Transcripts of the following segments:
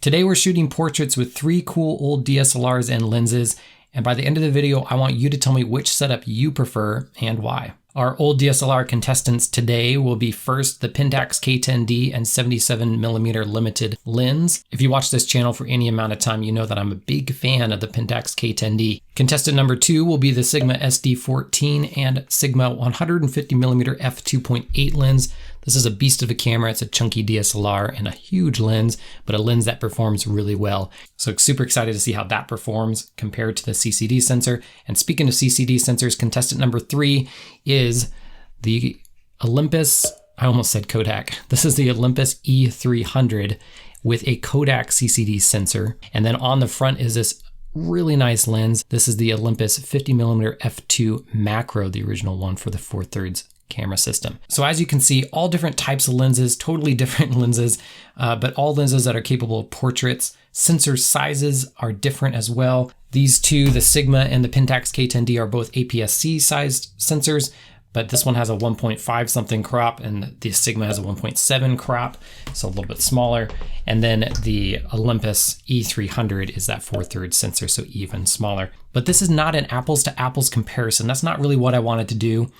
Today we're shooting portraits with 3 cool old DSLRs and lenses, and by the end of the video, I want you to tell me which setup you prefer and why. Our old DSLR contestants today will be first the Pentax K10D and 77mm limited lens. If you watch this channel for any amount of time, you know that I'm a big fan of the Pentax K10D. Contestant number 2 will be the Sigma SD14 and Sigma 150mm f2.8 lens. This is a beast of a camera. It's a chunky DSLR and a huge lens, but a lens that performs really well. So super excited to see how that performs compared to the CCD sensor. And speaking of CCD sensors, contestant number 3 is the Olympus, I almost said Kodak. This is the Olympus E-300 with a Kodak CCD sensor. And then on the front is this really nice lens. This is the Olympus 50mm f2 macro, the original one for the 4/3 camera system. So as you can see, all different types of lenses, totally different lenses, but all lenses that are capable of portraits. Sensor sizes are different as well. These two, the Sigma and the Pentax K10D, are both APS-C sized sensors, but this one has a 1.5 something crop and the Sigma has a 1.7 crop, so a little bit smaller. And then the Olympus E-300 is that 4/3 sensor, so even smaller. But this is not an apples to apples comparison. That's not really what I wanted to do.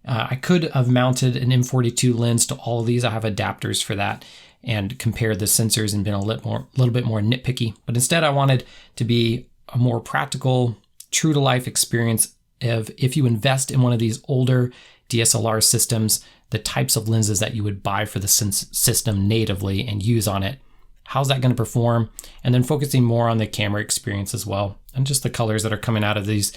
I could have mounted an M42 lens to all of these. I have adapters for that, and compared the sensors and been a little bit more nitpicky. But instead I wanted to be a more practical, true to life experience of if you invest in one of these older DSLR systems, the types of lenses that you would buy for the system natively and use on it. How's that going to perform? And then focusing more on the camera experience as well, and just the colors that are coming out of these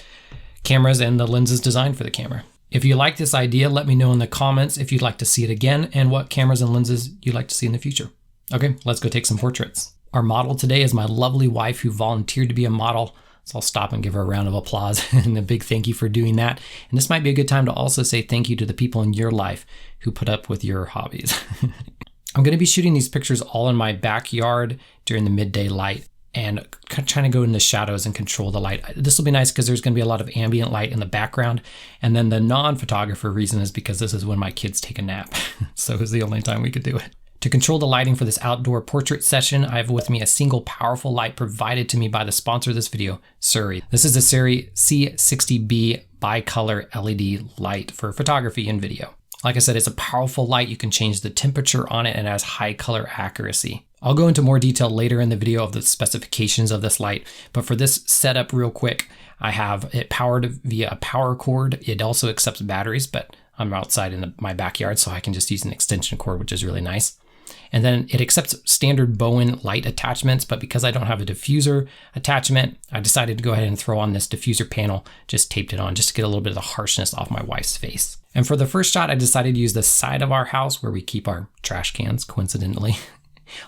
cameras and the lenses designed for the camera. If you like this idea, let me know in the comments if you'd like to see it again and what cameras and lenses you'd like to see in the future. Okay, let's go take some portraits. Our model today is my lovely wife who volunteered to be a model. So I'll stop and give her a round of applause and a big thank you for doing that. And this might be a good time to also say thank you to the people in your life who put up with your hobbies. I'm going to be shooting these pictures all in my backyard during the midday light and trying to go in the shadows and control the light. This will be nice because there's going to be a lot of ambient light in the background. And then the non-photographer reason is because this is when my kids take a nap. So it's the only time we could do it. To control the lighting for this outdoor portrait session, I have with me a single powerful light provided to me by the sponsor of this video, SIRUI. This is a SIRUI C60B bicolor LED light for photography and video. Like I said, it's a powerful light. You can change the temperature on it and it has high color accuracy. I'll go into more detail later in the video of the specifications of this light, but for this setup real quick, I have it powered via a power cord. It also accepts batteries, but I'm outside in my backyard, so I can just use an extension cord, which is really nice. And then it accepts standard Bowen light attachments, but because I don't have a diffuser attachment, I decided to go ahead and throw on this diffuser panel, just taped it on just to get a little bit of the harshness off my wife's face. And for the first shot, I decided to use the side of our house where we keep our trash cans, coincidentally.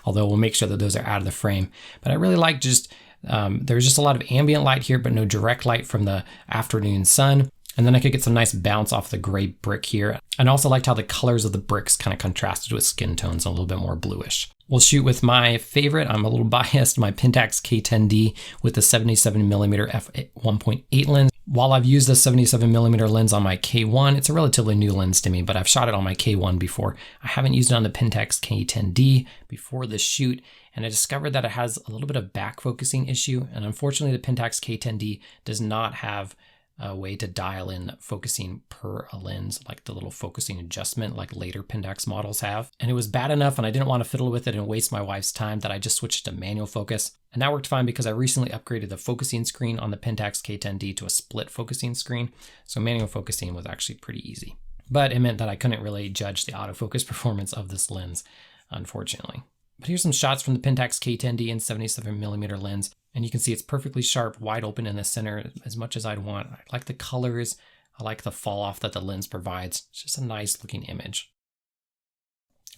Although we'll make sure that those are out of the frame. But I really like just, there's just a lot of ambient light here, but no direct light from the afternoon sun. And then I could get some nice bounce off the gray brick here. And I also liked how the colors of the bricks kind of contrasted with skin tones, a little bit more bluish. We'll shoot with my favorite, I'm a little biased, my Pentax K10D with the 77mm f1.8 lens. While I've used the 77mm lens on my K1, it's a relatively new lens to me, but I've shot it on my K1 before. I haven't used it on the Pentax K10D before this shoot, and I discovered that it has a little bit of back focusing issue. And unfortunately, the Pentax K10D does not have a way to dial in focusing per a lens, like the little focusing adjustment like later Pentax models have. And it was bad enough and I didn't want to fiddle with it and waste my wife's time that I just switched to manual focus. And that worked fine because I recently upgraded the focusing screen on the Pentax K10D to a split focusing screen. So manual focusing was actually pretty easy. But it meant that I couldn't really judge the autofocus performance of this lens, unfortunately. But here's some shots from the Pentax K10D and 77mm lens. And you can see it's perfectly sharp, wide open in the center, as much as I'd want. I like the colors. I like the fall off that the lens provides. It's just a nice looking image.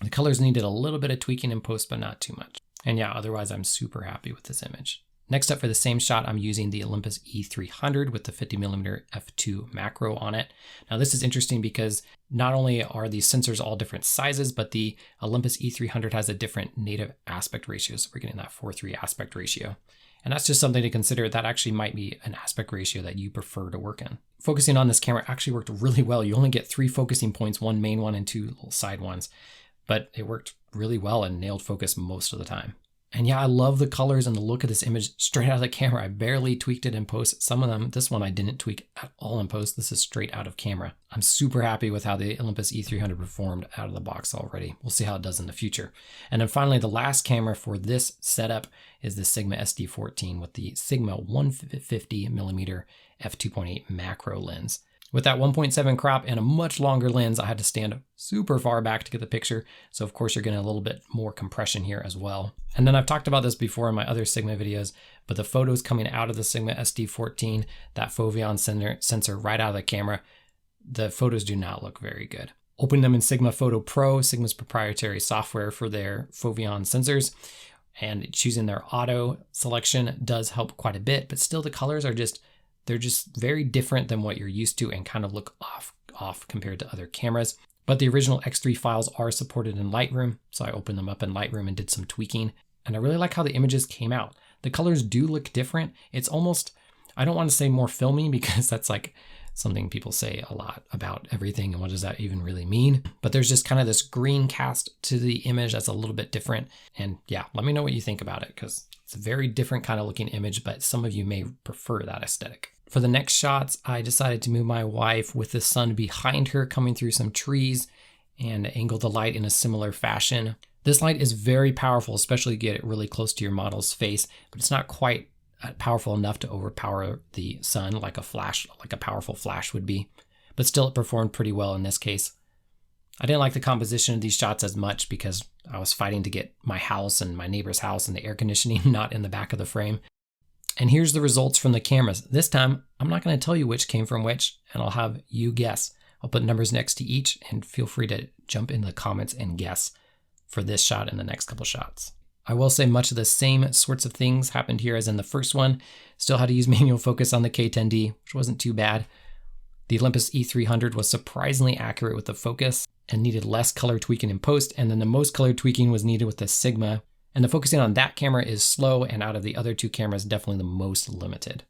The colors needed a little bit of tweaking in post, but not too much. And yeah, otherwise I'm super happy with this image. Next up for the same shot, I'm using the Olympus E-300 with the 50mm f2 macro on it. Now this is interesting because not only are these sensors all different sizes, but the Olympus E-300 has a different native aspect ratio. So we're getting that 4:3 aspect ratio. And that's just something to consider. That actually might be an aspect ratio that you prefer to work in. Focusing on this camera actually worked really well. You only get 3 focusing points, 1 main one and 2 little side ones, but it worked really well and nailed focus most of the time. And yeah, I love the colors and the look of this image straight out of the camera. I barely tweaked it in post. Some of them, this one I didn't tweak at all in post. This is straight out of camera. I'm super happy with how the Olympus E-300 performed out of the box already. We'll see how it does in the future. And then finally, the last camera for this setup is the Sigma SD14 with the Sigma 150mm f2.8 macro lens. With that 1.7 crop and a much longer lens, I had to stand super far back to get the picture. So of course you're getting a little bit more compression here as well. And then I've talked about this before in my other Sigma videos, but the photos coming out of the Sigma SD14, that foveon sensor right out of the camera, the photos do not look very good. Opening them in Sigma Photo Pro, Sigma's proprietary software for their foveon sensors, and choosing their auto selection does help quite a bit, but still the colors are they're just very different than what you're used to and kind of look off compared to other cameras. But the original X3 files are supported in Lightroom, so I opened them up in Lightroom and did some tweaking. And I really like how the images came out. The colors do look different. It's almost, I don't want to say more filmy because that's like something people say a lot about everything and what does that even really mean. But there's just kind of this green cast to the image that's a little bit different. And yeah, let me know what you think about it because it's a very different kind of looking image, but some of you may prefer that aesthetic. For the next shots, I decided to move my wife with the sun behind her coming through some trees and angle the light in a similar fashion. This light is very powerful, especially to get it really close to your model's face, but it's not quite powerful enough to overpower the sun like a powerful flash would be. But still, it performed pretty well in this case. I didn't like the composition of these shots as much because I was fighting to get my house and my neighbor's house and the air conditioning not in the back of the frame. And here's the results from the cameras. This time, I'm not going to tell you which came from which, and I'll have you guess. I'll put numbers next to each, and feel free to jump into the comments and guess for this shot and the next couple shots. I will say much of the same sorts of things happened here as in the first one. Still had to use manual focus on the K10D, which wasn't too bad. The Olympus E-300 was surprisingly accurate with the focus and needed less color tweaking in post, and then the most color tweaking was needed with the Sigma. And the focusing on that camera is slow, and out of the other two cameras, definitely the most limited.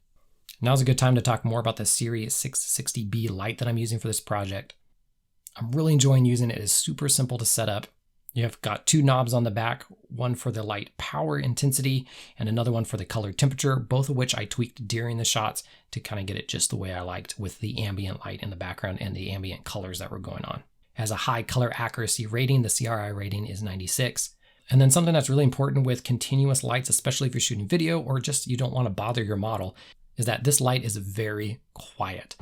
Now's a good time to talk more about the SIRUI C60B Light that I'm using for this project. I'm really enjoying using it. It is super simple to set up. You have got two knobs on the back, one for the light power intensity and another one for the color temperature, both of which I tweaked during the shots to kind of get it just the way I liked with the ambient light in the background and the ambient colors that were going on. It has a high color accuracy rating. The CRI rating is 96. And then something that's really important with continuous lights, especially if you're shooting video or just you don't want to bother your model, is that this light is very quiet.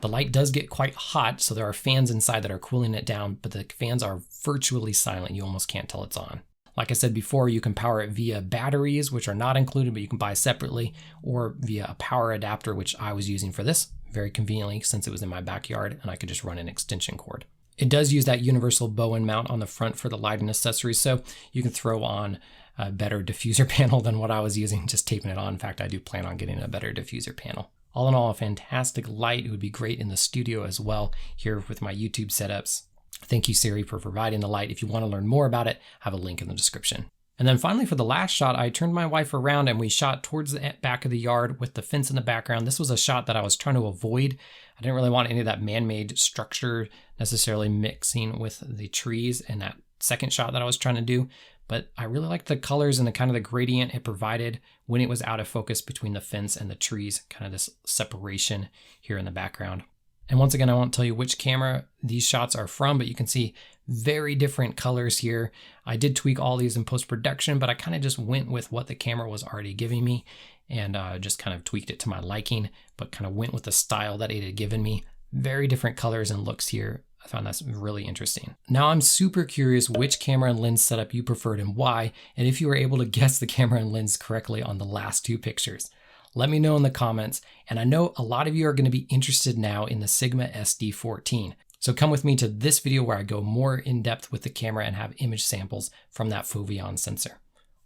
The light does get quite hot, so there are fans inside that are cooling it down, but the fans are virtually silent. You almost can't tell it's on. Like I said before, you can power it via batteries, which are not included, but you can buy separately, or via a power adapter, which I was using for this very conveniently since it was in my backyard and I could just run an extension cord. It does use that universal Bowen mount on the front for the lighting accessories, so you can throw on a better diffuser panel than what I was using, just taping it on. In fact, I do plan on getting a better diffuser panel. All in all, a fantastic light. It would be great in the studio as well here with my YouTube setups. Thank you, SIRUI, for providing the light. If you want to learn more about it, I have a link in the description. And then finally, for the last shot, I turned my wife around and we shot towards the back of the yard with the fence in the background. This was a shot that I was trying to avoid. I didn't really want any of that man-made structure necessarily mixing with the trees in that second shot that I was trying to do. But I really liked the colors and the kind of the gradient it provided when it was out of focus between the fence and the trees, kind of this separation here in the background. And once again, I won't tell you which camera these shots are from, but you can see very different colors here. I did tweak all these in post-production, but I kind of just went with what the camera was already giving me and just kind of tweaked it to my liking, but kind of went with the style that it had given me. Very different colors and looks here. I found that's really interesting. Now I'm super curious which camera and lens setup you preferred and why, and if you were able to guess the camera and lens correctly on the last two pictures. Let me know in the comments, and I know a lot of you are going to be interested now in the Sigma SD14. So come with me to this video where I go more in depth with the camera and have image samples from that foveon sensor.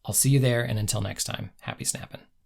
I'll see you there, and until next time, happy snapping.